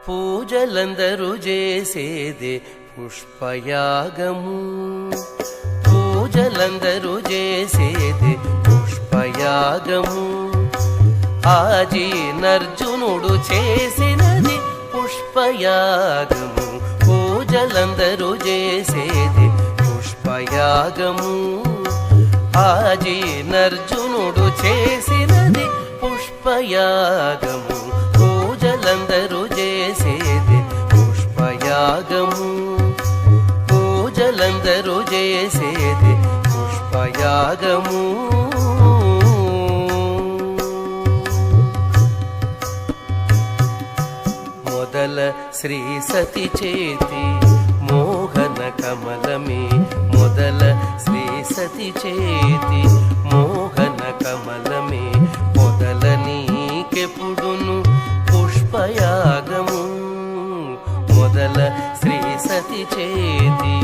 పూజలందరూ చేసేదే పుష్పయాగము. పూజలందరూ చేసేదే పుష్పయాగము. ఆజీనర్జునుడు చేసినది పుష్పయాగము. పూజలందరూ చేసేది పుష్పయాగము. ఆజీనర్జునుడు చేసినది పుష్పయాగము. పూజలందరూ చేసేది పుష్పయాగము. పూజలందరూ చేసేది పుష్పయాగము. మొదల శ్రీ సతి చేతి మోహన కమలమే. మొదల శ్రీ సతి చేతి మోహన కమలమే. మొదల నీకెప్పుడును పుష్పయాగము. మొదల శ్రీ సతి చేతి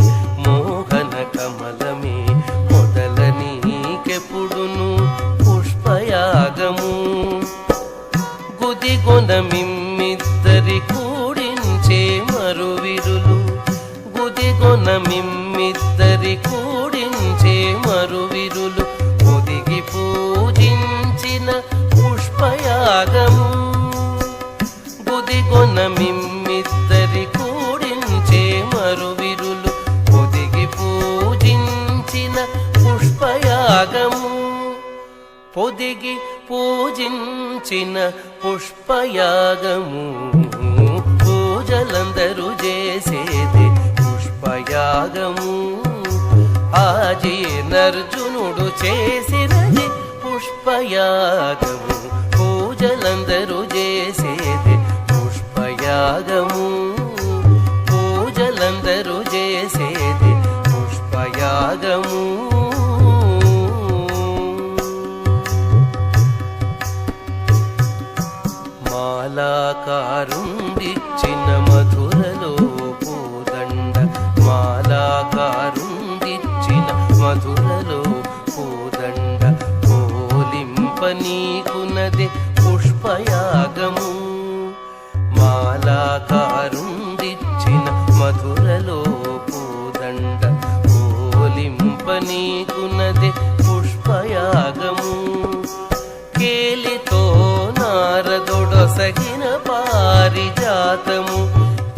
మోహన కమలమే. మొదల నీకెప్పుడును పుష్పయాగము. గుదిగొన మిమ్మిద్దరి కూడించే మరువిరులు. గుదిగొన మిమ్మిద్దరి కూడించే మరువిరులు. ఒదిగి పూజించిన పుష్పయాగము. గుదిగొన మిమ్మిద్దరి కూడించే మరువిరులు. ఒదిగి పూజించిన పుష్పయాగము. పొదిగి పూజించిన పుష్పయాగము. పూజలందరూ చేసేది పుష్పయాగము. ఆజీనర్జునుడు చేసినది పుష్పయాగము. పూజలందరూ చేసేది పుష్పయాగము. పూజలందరూ చేసేది పుష్పయాగము. మాలాకారుండిచ్చిన మధురలో పూదండ. మాలాకారుండిచ్చిన మధురలో పూదండ. పోలింప నీకునది పుష్పయాగము. మాలాకారుండిచ్చిన మధురలో పూదండ. పోలింప నీకునది పుష్పయాగము. కేలితో నారదుడొసగిన పారిజాతము.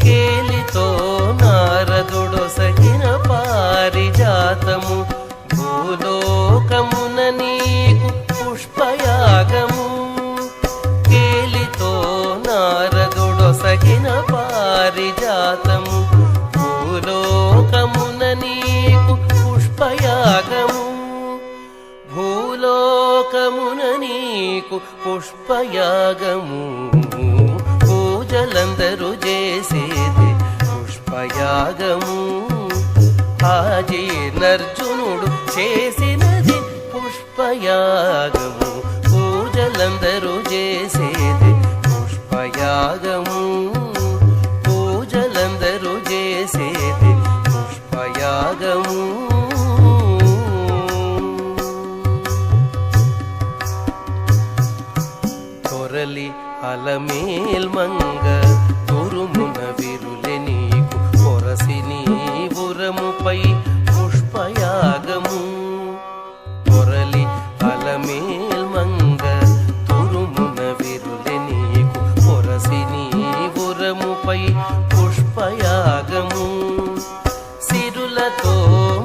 కేలితో నారదుడొసగిన పారిజాతము. భూలోకమున నీకు పుష్పయాగము. కేలితో నారదుడొసగిన పారిజాతము. భూలోకమున నీకు పుష్పయాగము. భూలోకమున నీకు పుష్పయాగము. పూజలందరూ చేసేది పుష్పయాగము. ఆజీనర్జునుడు చేసినది పుష్పయాగము. పూజలందరూ చేసేది పుష్పయాగము. పూజలందరూ చేసేది పుష్పయాగము. తొరలి అలమేల్ మంగ తురుమున విరులె నీకు. పొరసి నీవురముపై పుష్పయాగము. తొరలి అలమేల్ మంగ తురుమున విరులె నీకు. పొరసి నీవురముపై పుష్పయాగము. సిరులతో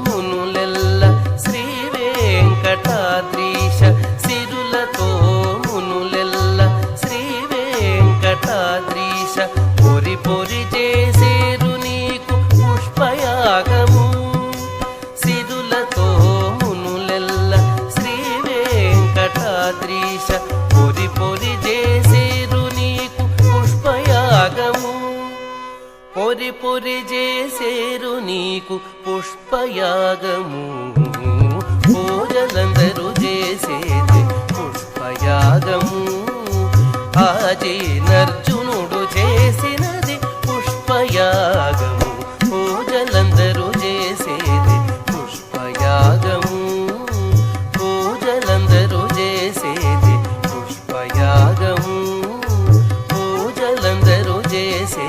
మునులెల్ల శ్రీ వెంకటాద్రీశ. సిరులతో మునులెల్ల శ్రీ వెంకటాద్రీశ. పొరి పొరి చేసేరు నీకు పుష్పయాగము. సిరులతో మునులెల్ల శ్రీ వెంకటాద్రీశ. పొరి పొరి చేసేరు నీకు పుష్పయాగము. పొరి పొరి చేసేరు నీకు పుష్పయాగము. పూజలందరూ చేసేది పుష్పయాగము. ఆజీనర్జునుడు చేసినది పుష్పయాగము. పూజలందరూ చేసేది పుష్పయాగము. పూజలందరూ చేసేది పుష్పయాగము. పూజలందరూ చేసే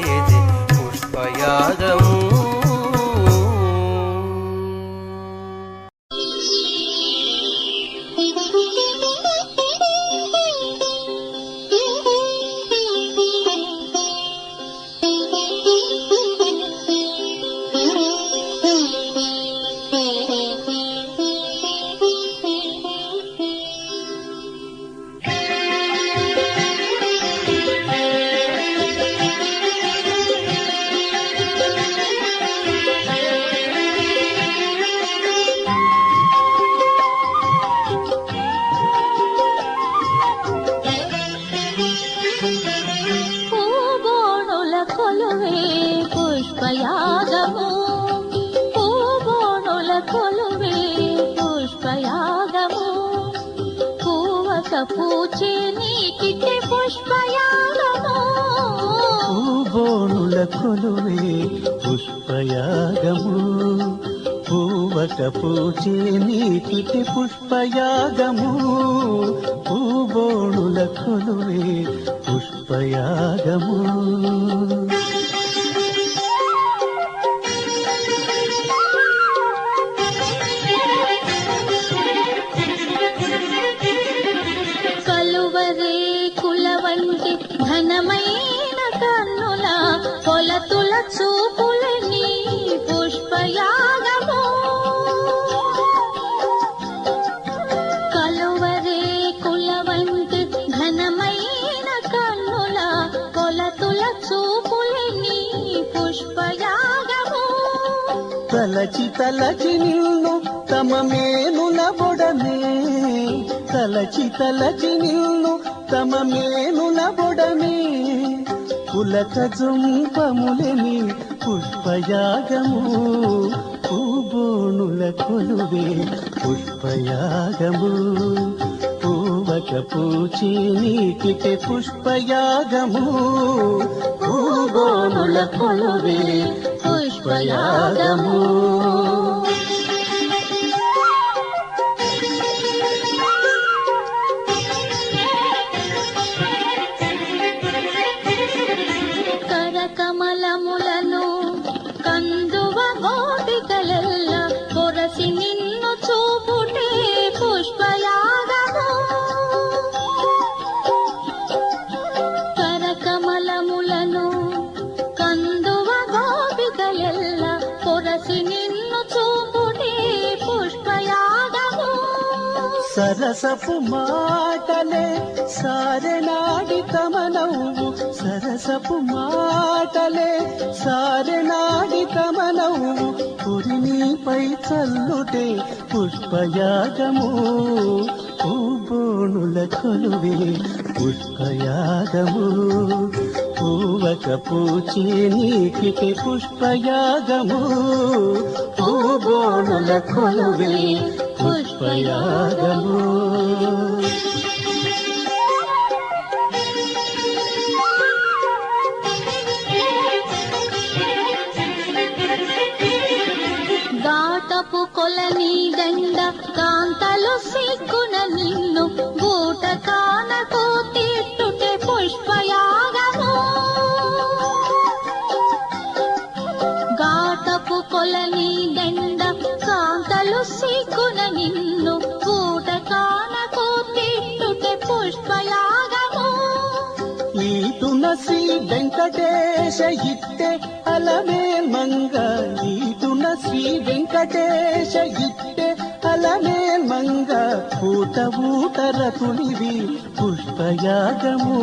పుష్పయాగము పూబోనుల కొలువే పుష్పయాగము పూవక పూచే నీకిటే పుష్పయాగము పూబోనుల కొలువే పుష్పయాగము పూవక పూచే నీకిటి పుష్పయాగము పూబోనుల కొలువే పుష్పయాగము కలువరే కులవంటి ఘనమైన కన్నుల కొలతుల చూపులని పుష్పయాగము కలువరే కులవంటి ఘనమైన కన్నుల కొలతుల చూపులని పుష్పయాగము తలచి తలచి నిన్ను తమ మేనుల బొడమే తలచి తలచి నిన్ను తమ మేనుల బొడమే పులక జుంపములని పుష్పయాగము పూబోనుల కొలువే పుష్పయాగము పూవక పూచి నీకిటే పుష్పయాగము పూబోనుల కొలువే పుష్పయాగము కమలములను కందువ గోపికలెల్ల పొరసి నిన్ను చూపుటే పుష్పయాగము కరకమలములను కందువ గోపికలెల్ల పొరసి నిన్ను చూపుటే పుష్పయాగము సరసపు మాటలే సారెనాడి తమ నవ్వు సరసపు మాటలే సారెనాడి తమ నవ్వు పురినిపై చల్లుటే పుష్పయాగము పూబోనుల కొలువే పుష్పయాగము పూవక పూచి నీకిటే పుష్పయాగము పూబోనుల కొలువే పుష్పయాగము గాటపు కొలని దండ కాంతలు సిగ్గున నిన్ను గూట కానకు తిట్టుటే పుష్పయాగము గాటపు కొలని దండ కాంతలు సిగ్గున నిన్ను గూట కానకు తిట్టుటే పుష్పయాగము ఈటున శ్రీ వెంకటేశ ఇట్టే అలమే మంగ ఈటున శ్రీ వెంకటేశ ఇట్టే అలమే మంగ ఊట ఊటర తులివి పుష్పయాగము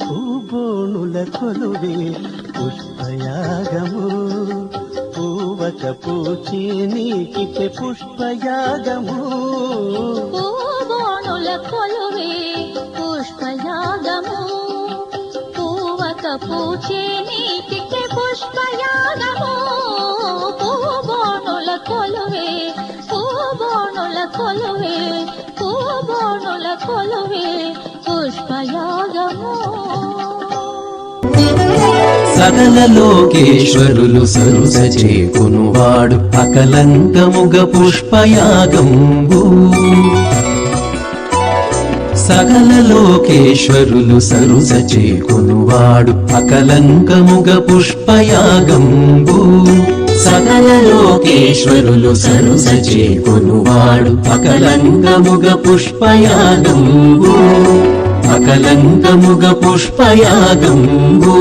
పూబోనుల కొలువే పుష్పయాగము పూవక పూచి నీకిటే పుష్పయాగము పూబోనుల కొలువే పుష్పయాగము పూవక పూచే నీటికే పుష్పయాగము పూబోనుల కొలువే పూబోనుల కొలువే పూబోనుల కొలువే పుష్పయాగము సకల లోకేశ్వరులు సరుస చేకొనువాడు అకలంకముగ పుష్పయాగంబు సకల లోకేశ్వరులు సరుస చేకొనువాడు అకలంకముగ పుష్పయాగంబు సకల లోకేశ్వరులు సరుస చేకొనువాడు అకలంకముగ పుష్పయాగంబు అకలంకముగ పుష్పయాగంబు